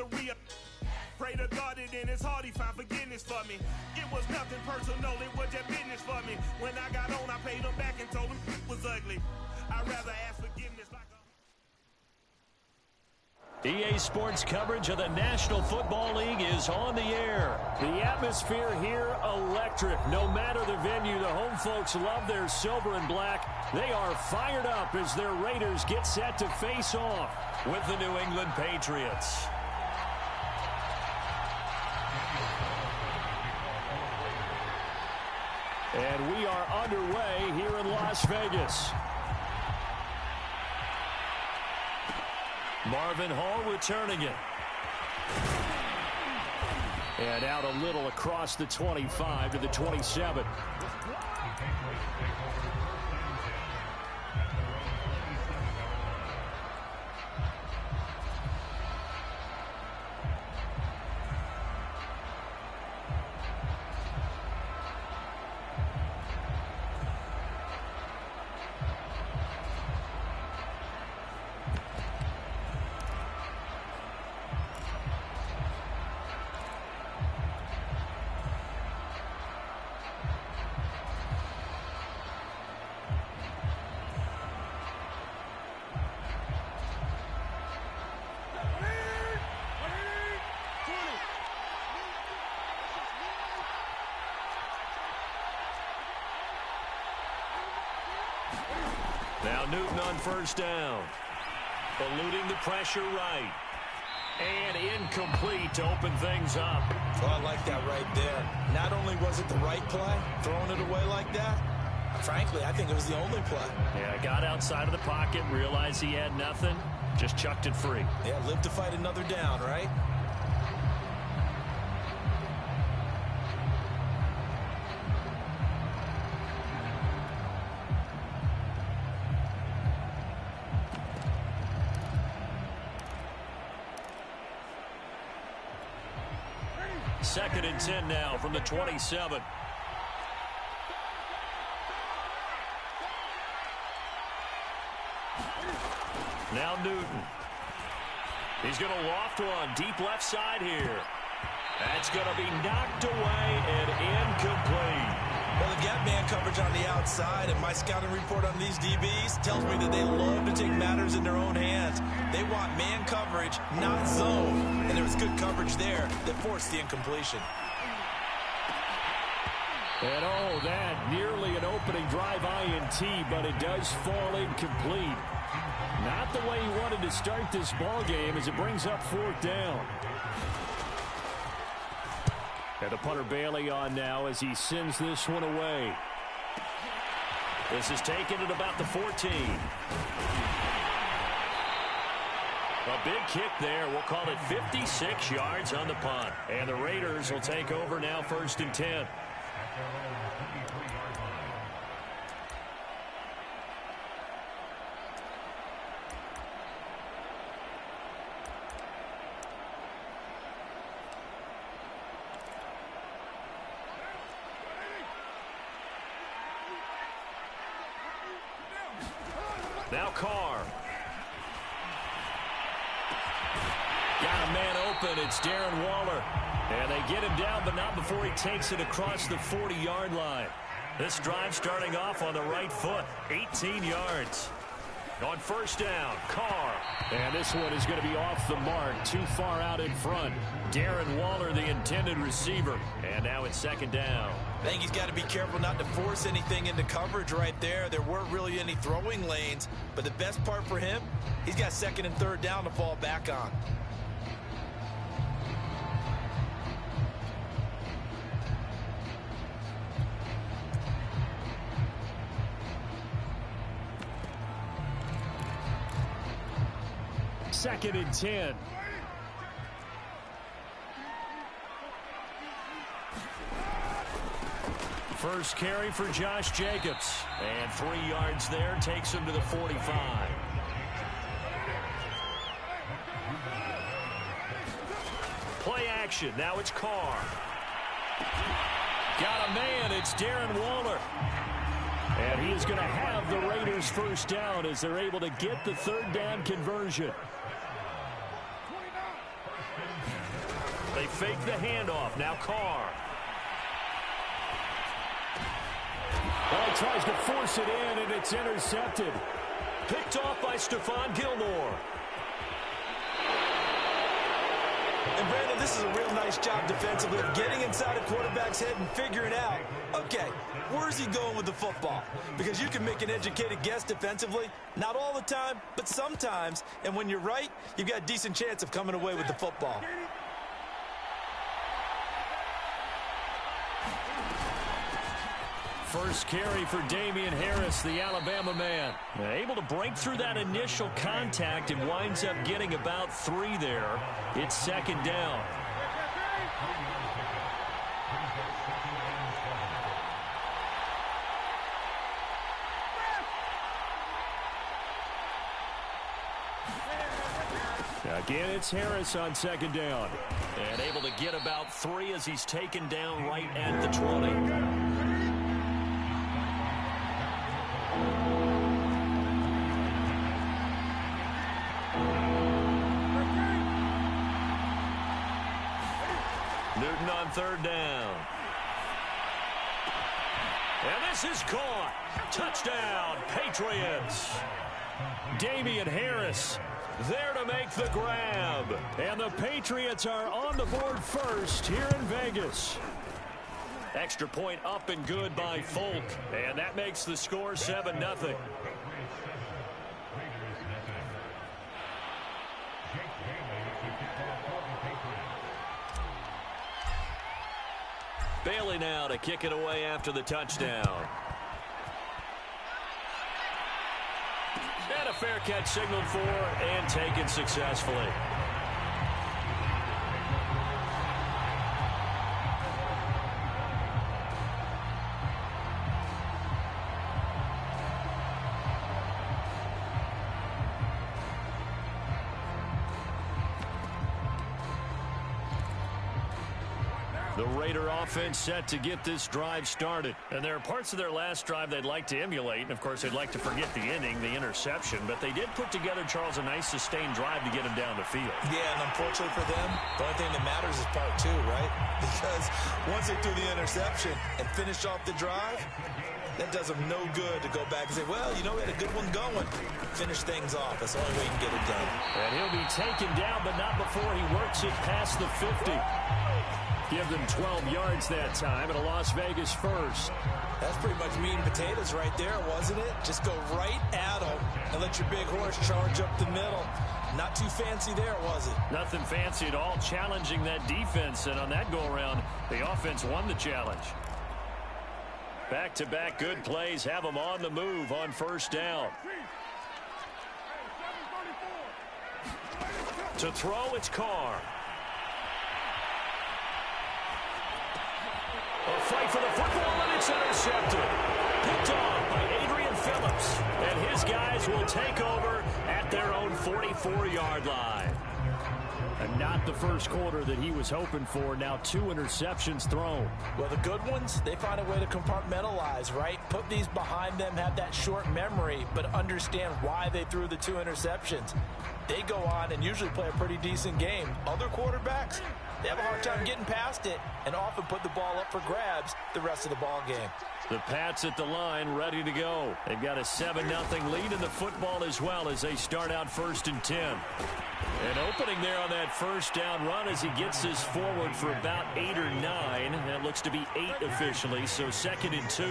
history. Pray to God that in his heart he found forgiveness for me. It was nothing personal, it was just business for me. When I got on, I paid him back and told him it was ugly. I'd rather ask forgiveness like a... EA Sports coverage of the National Football League is on the air. The atmosphere here, electric. No matter the venue, the home folks love their silver and black. They are fired up as their Raiders get set to face off with the New England Patriots. And we are underway here in Las Vegas. Marvin Hall returning it. And out a little across the 25 to the 27. Now Newton on first down. Eluding the pressure right. And incomplete to open things up. Oh, I like that right there. Not only was it the right play, throwing it away like that, frankly, I think it was the only play. Yeah, got outside of the pocket, realized he had nothing, just chucked it free. Yeah, live to fight another down, right? Second and 10 now from the 27. Now Newton. He's going to loft one deep left side here. That's going to be knocked away and incomplete. Well, they've got man coverage on the outside, and my scouting report on these DBs tells me that they love to take matters in their own hands. They want man coverage, not zone. And there was good coverage there that forced the incompletion. And oh, that nearly an opening drive INT, but it does fall incomplete. Not the way he wanted to start this ball game as it brings up fourth down. And the punter Bailey on now as he sends this one away. This is taken at about the 14. A big kick there. We'll call it 56 yards on the punt. And the Raiders will take over now first and 10. Now Carr. Got a man open. It's Darren Waller. And they get him down, but not before he takes it across the 40-yard line. This drive starting off on the right foot. 18 yards. On first down, Carr. And this one is going to be off the mark. Too far out in front. Darren Waller, the intended receiver. And now it's second down. I think he's got to be careful not to force anything into coverage right there. There weren't really any throwing lanes. But the best part for him, he's got second and third down to fall back on. Second and 10. First carry for Josh Jacobs. And 3 yards there takes him to the 45. Play action. Now it's Carr. Got a man. It's Darren Waller. And he is going to have the Raiders first down as they're able to get the third down conversion. They fake the handoff. Now Carr. Well, he tries to force it in, and it's intercepted. Picked off by Stephon Gilmore. And Brandon, this is a real nice job defensively of getting inside a quarterback's head and figuring out, okay, where's he going with the football? Because you can make an educated guess defensively, not all the time, but sometimes. And when you're right, you've got a decent chance of coming away with the football. First carry for Damian Harris, the Alabama man. Able to break through that initial contact and winds up getting about 3 there. It's second down. Again, it's Harris on second down. And able to get about 3 as he's taken down right at the 20. Newton on third down. And this is caught. Touchdown, Patriots. Damian Harris there to make the grab. And the Patriots are on the board first here in Vegas. Extra point up and good by Folk. And that makes the score 7-0. Bailey now to kick it away after the touchdown. And a fair catch signaled for and taken successfully. The Raider offense set to get this drive started. And there are parts of their last drive they'd like to emulate. And, of course, they'd like to forget the inning, the interception. But they did put together, Charles, a nice sustained drive to get him down the field. Yeah, and unfortunately for them, the only thing that matters is part 2, right? Because once they threw the interception and finished off the drive, that does them no good to go back and say, well, you know, we had a good one going. Finish things off. That's the only way you can get it done. And he'll be taken down, but not before he works it past the 50. Give them 12 yards that time and a Las Vegas first. That's pretty much meat and potatoes right there, wasn't it? Just go right at them and let your big horse charge up the middle. Not too fancy there, was it? Nothing fancy at all, challenging that defense. And on that go-around, the offense won the challenge. Back-to-back good plays have them on the move on first down. To throw, it's Carr. A fight for the football, and it's intercepted. Picked off by Adrian Phillips. And his guys will take over at their own 44-yard line. And not the first quarter that he was hoping for. Now 2 interceptions thrown. Well, the good ones, they find a way to compartmentalize, right? Put these behind them, have that short memory, but understand why they threw the 2 interceptions. They go on and usually play a pretty decent game. Other quarterbacks, they have a hard time getting past it and often put the ball up for grabs the rest of the ball game. The Pats at the line ready to go. They've got a 7-0 lead in the football as well as they start out 1st and 10. And opening there on that first down run as he gets this forward for about 8 or 9. That looks to be 8 officially, so 2nd and 2.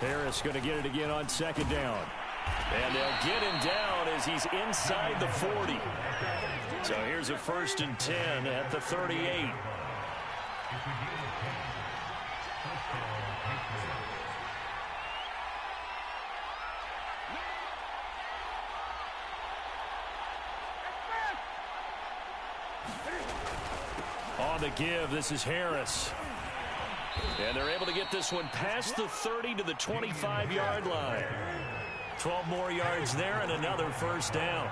Harris going to get it again on 2nd down. And they'll get him down as he's inside the 40. So here's a 1st and 10 at the 38. On the give, this is Harris. And they're able to get this one past the 30 to the 25-yard line. 12 more yards there and another 1st down.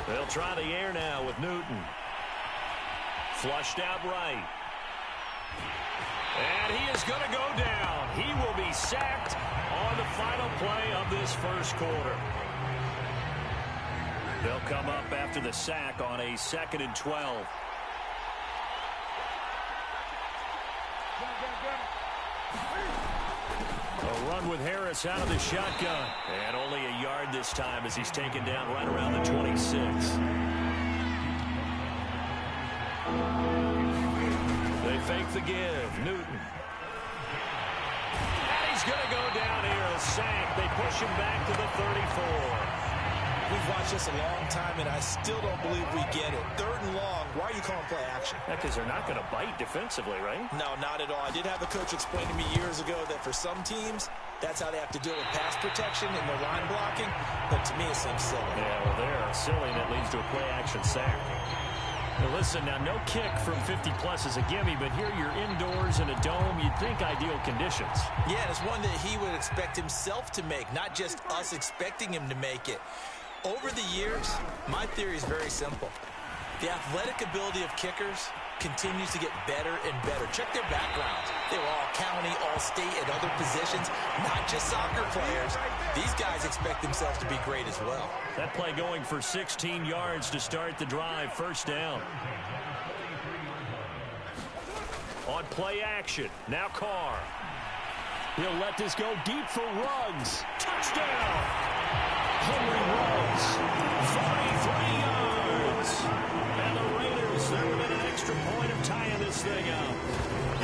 They'll try the air now with Newton. Flushed out right. And he is going to go down. He will be sacked on the final play of this first quarter. They'll come up after the sack on a 2nd and 12. A run with Harris out of the shotgun. And only a yard this time as he's taken down right around the 26. They fake the give. Newton. And he's going to go down here. A sack. They push him back to the 34. We've watched this a long time, and I still don't believe we get it. 3rd and long. Why are you calling play action? Because they're not going to bite defensively, right? No, not at all. I did have a coach explain to me years ago that for some teams, that's how they have to deal with pass protection and their line blocking. But to me, it seems silly. Yeah, well, they're silly, and it leads to a play action sack. Now, listen, now, no kick from 50-plus is a gimme, but here you're indoors in a dome. You'd think ideal conditions. Yeah, and it's one that he would expect himself to make, not just us expecting him to make it. Over the years, my theory is very simple. The athletic ability of kickers continues to get better and better. Check their backgrounds. They were all county, all state, at other positions, not just soccer players. These guys expect themselves to be great as well. That play going for 16 yards to start the drive. First down. On play action. Now Carr. He'll let this go deep for Ruggs. Touchdown! Henry Ruggs, 43 yards. And the Raiders, they're within an extra point of tying this thing up.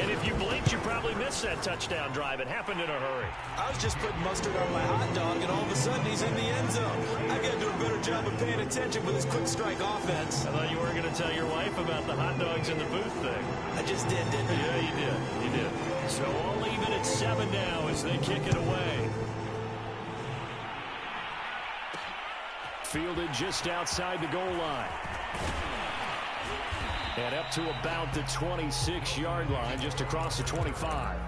And if you blinked, you probably missed that touchdown drive. It happened in a hurry. I was just putting mustard on my hot dog, and all of a sudden he's in the end zone. I got to do a better job of paying attention with this quick strike offense. I thought you were going to tell your wife about the hot dogs in the booth thing. I just did, didn't I? Yeah, you did. You did. So all even at 7 now as they kick it away. Fielded just outside the goal line. And up to about the 26-yard line, just across the 25.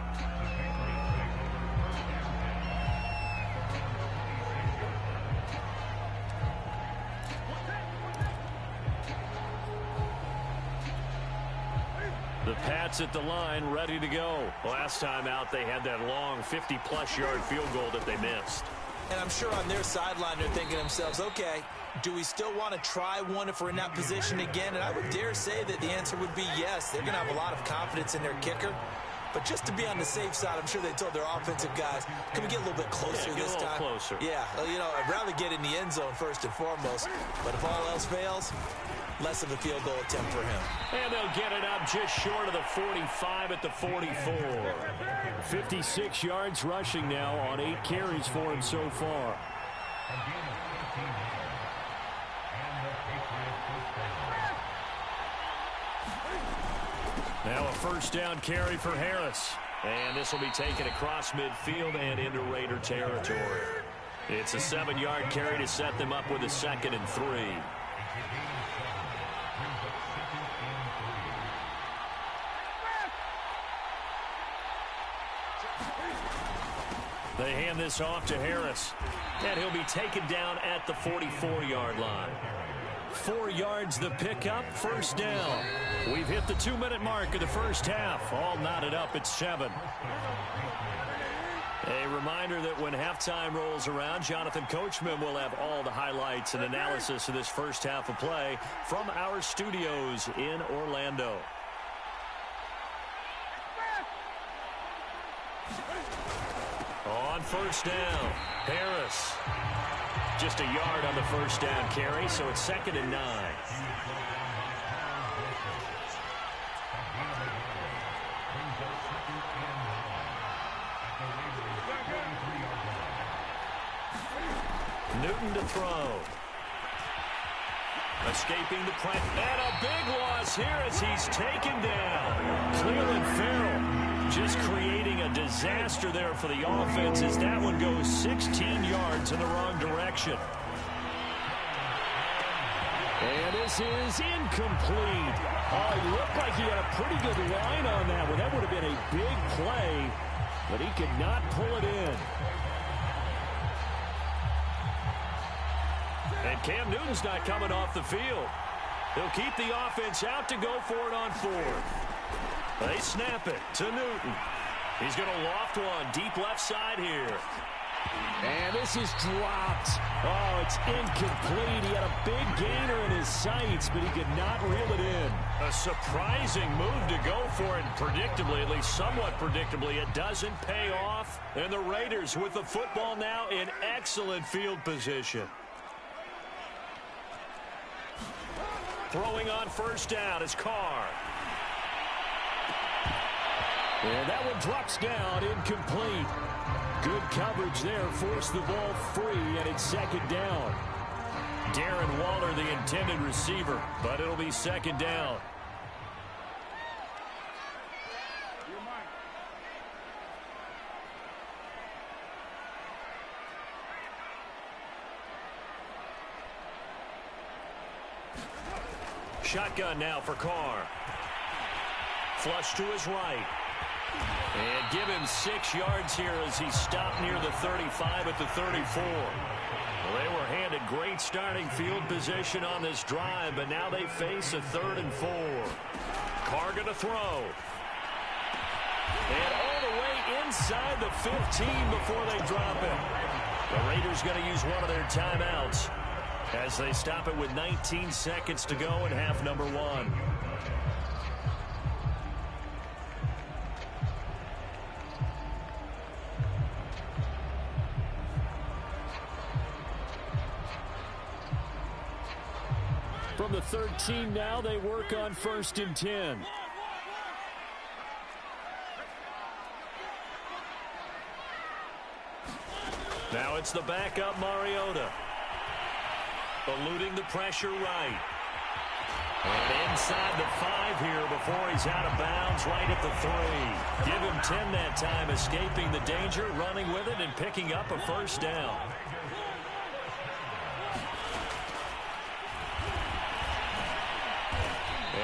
The Pats at the line, ready to go. Last time out, they had that long 50-plus yard field goal that they missed. And I'm sure on their sideline they're thinking to themselves, okay, do we still want to try one if we're in that position again? And I would dare say that the answer would be yes. They're going to have a lot of confidence in their kicker. But just to be on the safe side, I'm sure they told their offensive guys, can we get a little bit closer this time? Closer. Yeah, you know, I'd rather get in the end zone first and foremost. But if all else fails, less of a field goal attempt for him. And they'll get it up just short of the 45 at the 44. 56 yards rushing now on 8 carries for him so far. Now a first down carry for Harris. And this will be taken across midfield and into Raider territory. It's a 7-yard carry to set them up with a 2nd and 3. They hand this off to Harris. And he'll be taken down at the 44-yard line. 4 yards the pickup, first down. We've hit the 2-minute mark of the first half. All knotted up at 7. A reminder that when halftime rolls around, Jonathan Coachman will have all the highlights and analysis of this first half of play from our studios in Orlando. On first down, Harris. Just a yard on the first down carry, so it's 2nd and 9. Newton to throw. Escaping the pressure. And a big loss here as he's taken down. Cleveland Farrell just creating a disaster there for the offense as that one goes 16 yards in the wrong direction. And this is incomplete. Oh, it looked like he had a pretty good line on that one. That would have been a big play, but he could not pull it in. And Cam Newton's not coming off the field. He'll keep the offense out to go for it on fourth. They snap it to Newton. He's going to loft one deep left side here. And this is dropped. Oh, it's incomplete. He had a big gainer in his sights, but he could not reel it in. A surprising move to go for it. Predictably, at least somewhat predictably, it doesn't pay off. And the Raiders with the football now in excellent field position. Throwing on first down is Carr. And that one drops down, incomplete. Good coverage there, forced the ball free, and it's second down. Darren Waller, the intended receiver, but it'll be second down. Shotgun now for Carr. Flush to his right. And give him 6 yards here as he stopped near the 35 at the 34. Well, they were handed great starting field position on this drive, but now they face a 3rd and 4. Carr going to throw. And all the way inside the 15 before they drop it. The Raiders going to use one of their timeouts as they stop it with 19 seconds to go in half number 1. From the 13 now, they work on 1st and 10. Now it's the backup Mariota. Eluding the pressure right. And inside the 5 here before he's out of bounds right at the 3. Give him 10 that time, escaping the danger, running with it, and picking up a first down.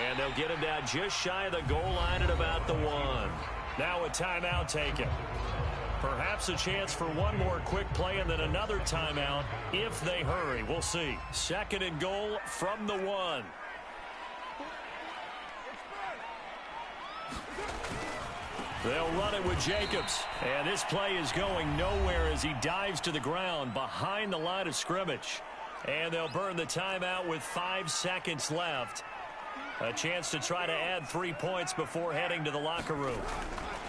And they'll get him down just shy of the goal line at about the 1. Now a timeout taken. Perhaps a chance for one more quick play and then another timeout if they hurry. We'll see. 2nd and goal from the 1. They'll run it with Jacobs. And this play is going nowhere as he dives to the ground behind the line of scrimmage. And they'll burn the timeout with 5 seconds left. A chance to try to add 3 points before heading to the locker room.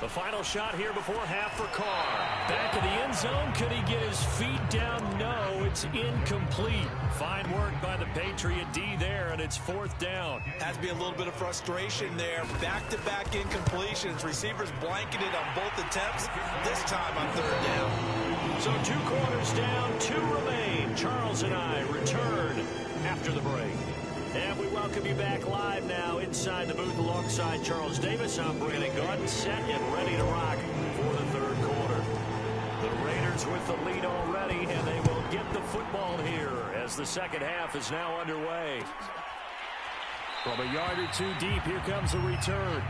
The final shot here before half for Carr. Back in the end zone. Could he get his feet down? No, it's incomplete. Fine work by the Patriot D there, and it's 4th down. Has to be a little bit of frustration there. Back-to-back incompletions. Receivers blanketed on both attempts. This time on 3rd down. So 2 quarters down, 2 remain. Charles and I return after the break. And we welcome you back live now inside the booth alongside Charles Davis. I'm Brandon Gordon, set and ready to rock for the 3rd quarter. The Raiders with the lead already, and they will get the football here as the 2nd half is now underway. From a yard or 2 deep, here comes a return.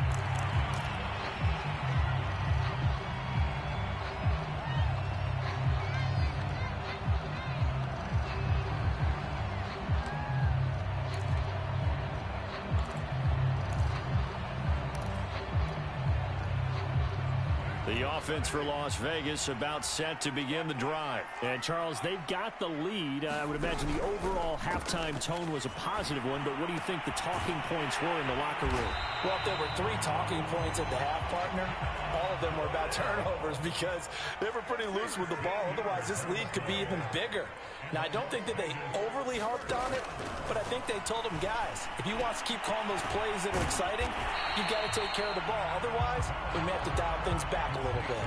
The offense for Las Vegas about set to begin the drive. And, Charles, they've got the lead. I would imagine the overall halftime tone was a positive one, but what do you think the talking points were in the locker room? Well, if there were 3 talking points at the half, partner, all of them were about turnovers because they were pretty loose with the ball. Otherwise, this lead could be even bigger. Now, I don't think that they overly harped on it, but I think they told them, guys, if you want to keep calling those plays that are exciting, you've got to take care of the ball. Otherwise, we may have to dial things back a little bit.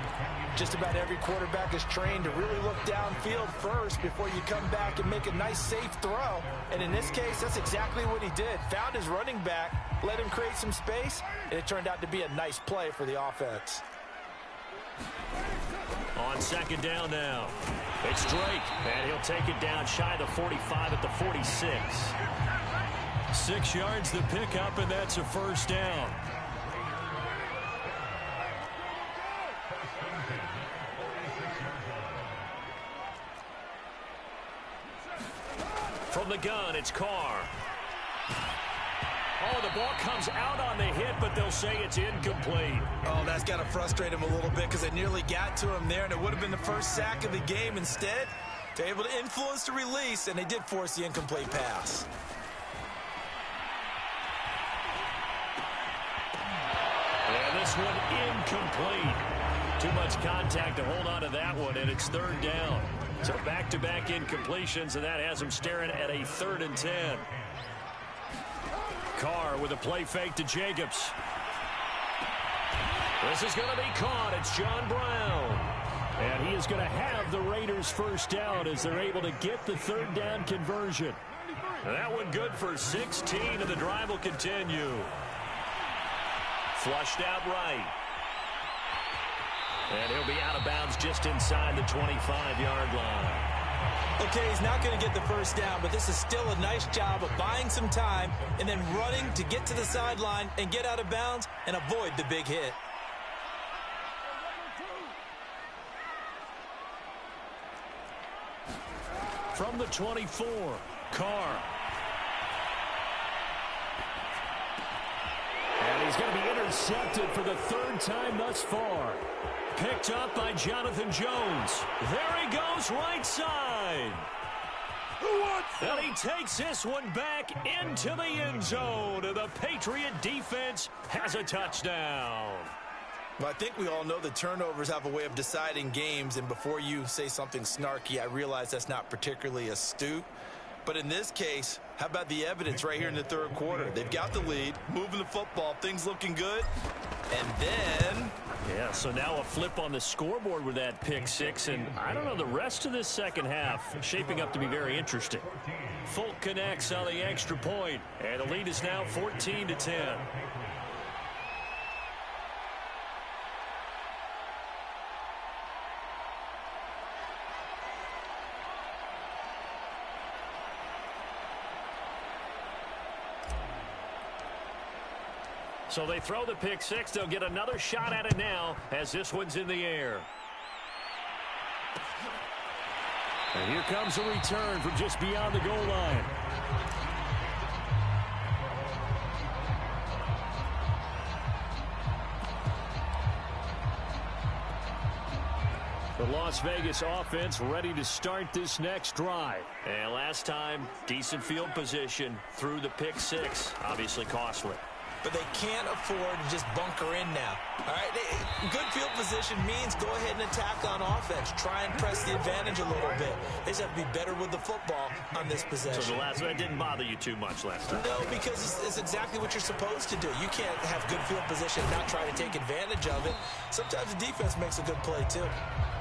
Just about every quarterback is trained to really look downfield first before you come back and make a nice, safe throw. And in this case, that's exactly what he did. Found his running back, let him create some space, and it turned out to be a nice play for the offense. On 2nd down now. It's Drake, and he'll take it down shy of the 45 at the 46. 6 yards to pick up, and that's a first down. From the gun, it's Carr. the ball comes out on the hit, but they'll say it's incomplete. Oh, that's got to frustrate him a little bit because they nearly got to him there, and it would have been the first sack of the game. Instead, they're able to influence the release, and they did force the incomplete pass. And this one incomplete. Too much contact to hold on to that one, and it's third down. So back-to-back incompletions, and that has them staring at a 3rd and 10. Carr with a play fake to Jacobs. This is going to be caught. It's John Brown. And he is going to have the Raiders first down as they're able to get the 3rd down conversion. That one good for 16, and the drive will continue. Flushed out right. And he'll be out of bounds just inside the 25-yard line. Okay, he's not going to get the first down, but this is still a nice job of buying some time and then running to get to the sideline and get out of bounds and avoid the big hit. From the 24, Carr. And he's going to be intercepted for the 3rd time thus far. Picked up by Jonathan Jones. There he goes, right side. And he takes this one back into the end zone. And the Patriot defense has a touchdown. Well, I think we all know that turnovers have a way of deciding games, and before you say something snarky, I realize that's not particularly astute. But in this case, how about the evidence right here in the 3rd quarter? They've got the lead, moving the football, things looking good, and then... Yeah, so now a flip on the scoreboard with that pick 6, and I don't know, the rest of this second half shaping up to be very interesting. Folk connects on the extra point, and the lead is now 14-10. So they throw the pick 6. They'll get another shot at it now as this one's in the air. And here comes a return from just beyond the goal line. The Las Vegas offense ready to start this next drive. And last time, decent field position through the pick 6. Obviously costly. But they can't afford to just bunker in now. All right, good field position means go ahead and attack on offense. Try and press the advantage a little bit. They just have to be better with the football on this possession. So that didn't bother you too much last time? No, because it's exactly what you're supposed to do. You can't have good field position and not try to take advantage of it. Sometimes the defense makes a good play, too.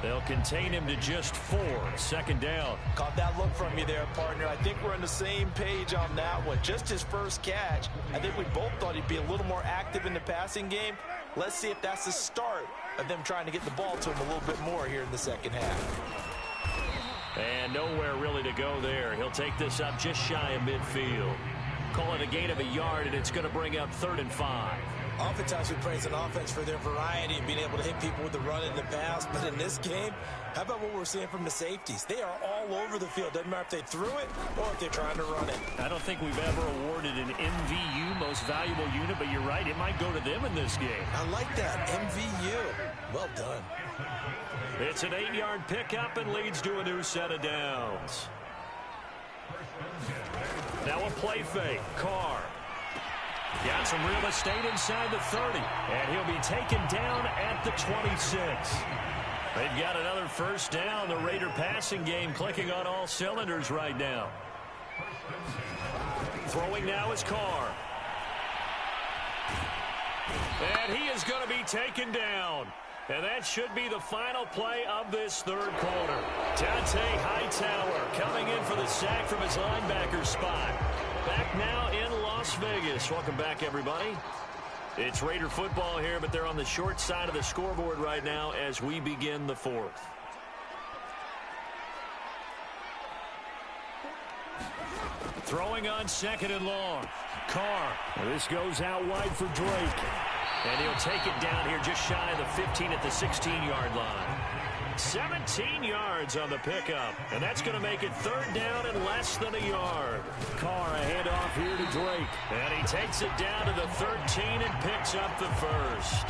They'll contain him to just 4. 2nd down. Caught that look from you there, partner. I think we're on the same page on that one. Just his first catch. I think we both thought he'd be a little more active in the passing game. Let's see if that's the start of them trying to get the ball to him a little bit more here in the second half. And nowhere really to go there. He'll take this up just shy of midfield. Call it a gain of a yard, and it's going to bring up 3rd and 5. Oftentimes we praise an offense for their variety and being able to hit people with the run in the pass. But in this game, how about what we're seeing from the safeties? They are all over the field. Doesn't matter if they threw it or if they're trying to run it. I don't think we've ever awarded an MVU, most valuable unit, but you're right, it might go to them in this game. I like that, MVU. Well done. It's an 8-yard pickup and leads to a new set of downs. Now a play fake. Carr. Got some real estate inside the 30. And he'll be taken down at the 26. They've got another first down. The Raider passing game clicking on all cylinders right now. Throwing now is Carr. And he is going to be taken down. And that should be the final play of this 3rd quarter. Dante Hightower coming in for the sack from his linebacker spot. Back now in Las Vegas. Welcome back, everybody. It's Raider football here, but they're on the short side of the scoreboard right now as we begin the 4th. Throwing on 2nd and long. Carr. This goes out wide for Drake. And he'll take it down here just shy of the 15 at the 16-yard line. 17 yards on the pickup, and that's going to make it third down and less than a yard. Carr a handoff here to Drake. And he takes it down to the 13 and picks up the first.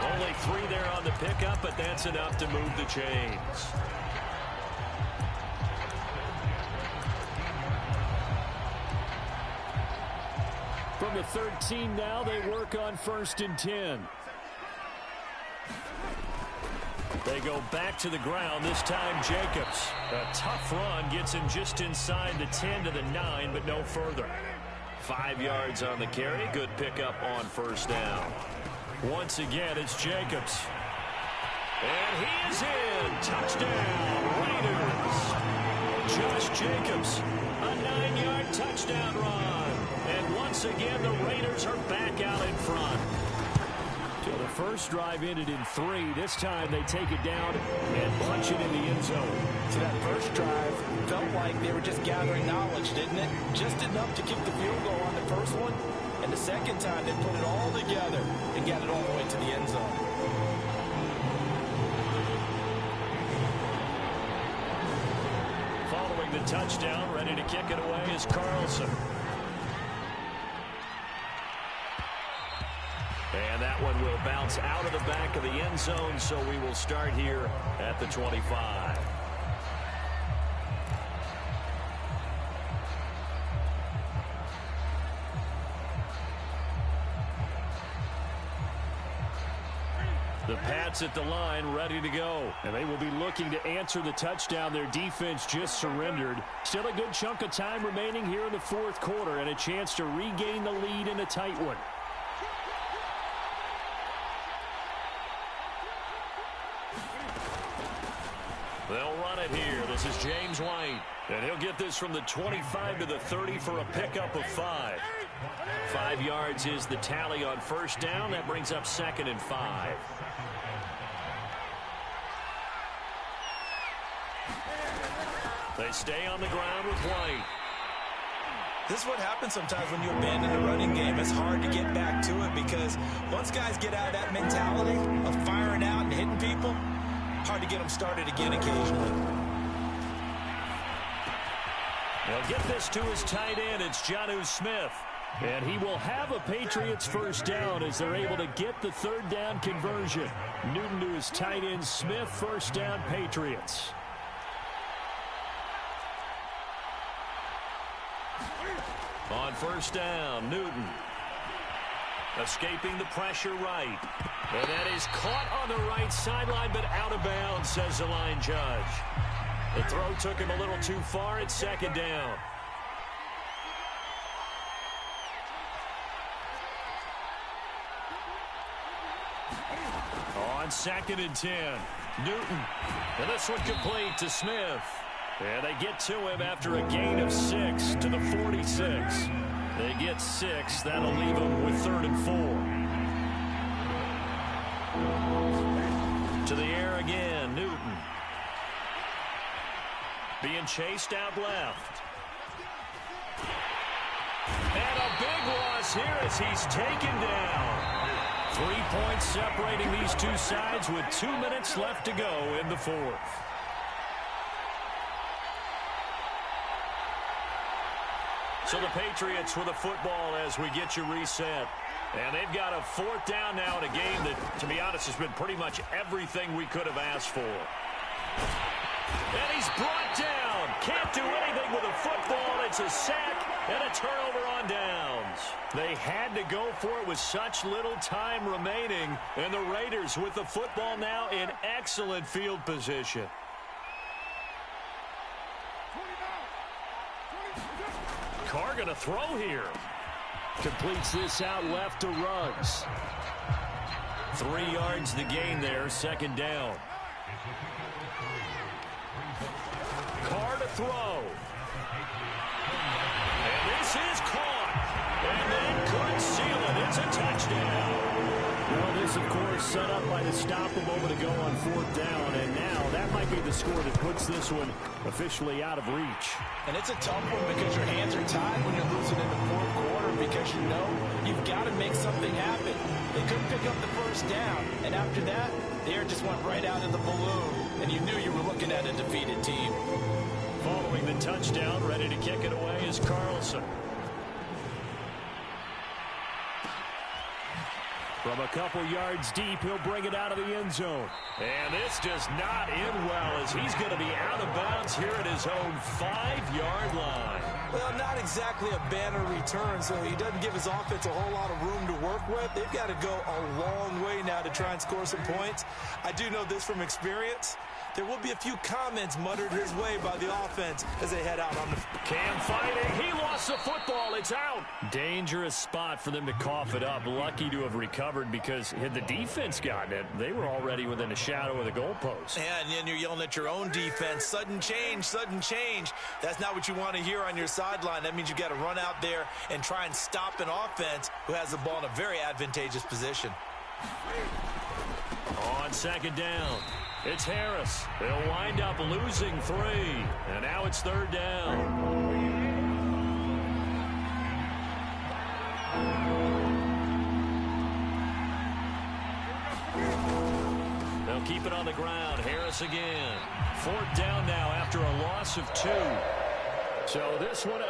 Only 3 there on the pickup, but that's enough to move the chains. From the 13 now, they work on 1st and 10. They go back to the ground, this time Jacobs. A tough run gets him just inside the 10 to the 9, but no further. 5 yards on the carry, good pickup on 1st down. Once again, it's Jacobs. And he is in. Touchdown, Raiders. Josh Jacobs, a 9-yard touchdown run. And once again, the Raiders are back out in front. So the first drive ended in 3. This time they take it down and punch it in the end zone. So that first drive felt like they were just gathering knowledge, didn't it? Just enough to kick the field goal on the first one. And the second time they put it all together and got it all the way to the end zone. Following the touchdown, ready to kick it away is Carlson. And that one will bounce out of the back of the end zone, so we will start here at the 25. The Pats at the line, ready to go. And they will be looking to answer the touchdown their defense just surrendered. Still a good chunk of time remaining here in the 4th quarter and a chance to regain the lead in a tight one. They'll run it here. This is James White. And he'll get this from the 25 to the 30 for a pickup of 5. 5 yards is the tally on 1st down. That brings up 2nd and 5. They stay on the ground with White. This is what happens sometimes when you abandon the running game. It's hard to get back to it because once guys get out of that mentality of firing out and hitting people, hard to get them started again occasionally. They'll get this to his tight end. It's Jonnu Smith. And he will have a Patriots 1st down as they're able to get the 3rd down conversion. Newton to his tight end Smith, 1st down Patriots. On 1st down, Newton. Escaping the pressure right. And that is caught on the right sideline, but out of bounds, says the line judge. The throw took him a little too far. It's 2nd down. On 2nd and 10, Newton. And this one complete to Smith. And they get to him after a gain of 6 to the 46. They get 6. That'll leave them with 3rd and 4. To the air again, Newton. Being chased out left. And a big loss here as he's taken down. 3 points separating these two sides with 2 minutes left to go in the 4th. So the Patriots with a football as we get you reset. And they've got a 4th down now in a game that, to be honest, has been pretty much everything we could have asked for. And he's brought down. Can't do anything with a football. It's a sack and a turnover on downs. They had to go for it with such little time remaining. And the Raiders with the football now in excellent field position. Carr going to throw here. Completes this out left to Ruggs. 3 yards the gain there, 2nd down. Carr to throw. And this is caught. And that could seal it. It's a touchdown. Well, this, of course, set up by the stop a moment ago on 4th down. And now that might be the score that puts this one officially out of reach. And it's a tough one because your hands are tied when you're losing in the 4th quarter because you know you've got to make something happened. They couldn't pick up the first down, and after that, the air just went right out of the balloon, and you knew you were looking at a defeated team. Following the touchdown, ready to kick it away is Carlson. From a couple yards deep, he'll bring it out of the end zone. And this does not end well as he's going to be out of bounds here at his own 5-yard line. Well, not exactly a banner return, so he doesn't give his offense a whole lot of room to work with. They've got to go a long way now to try and score some points. I do know this from experience. There will be a few comments muttered his way by the offense as they head out on the... Cam fighting. He lost the football. It's out. Dangerous spot for them to cough it up. Lucky to have recovered because had the defense gotten it, they were already within a shadow of the goalpost. Yeah, and then you're yelling at your own defense. Sudden change, sudden change. That's not what you want to hear on your sideline. That means you got to run out there and try and stop an offense who has the ball in a very advantageous position. On second down, it's Harris. They'll wind up losing 3. And now it's third down. They'll keep it on the ground. Harris again. 4th down now after a loss of 2. So this one...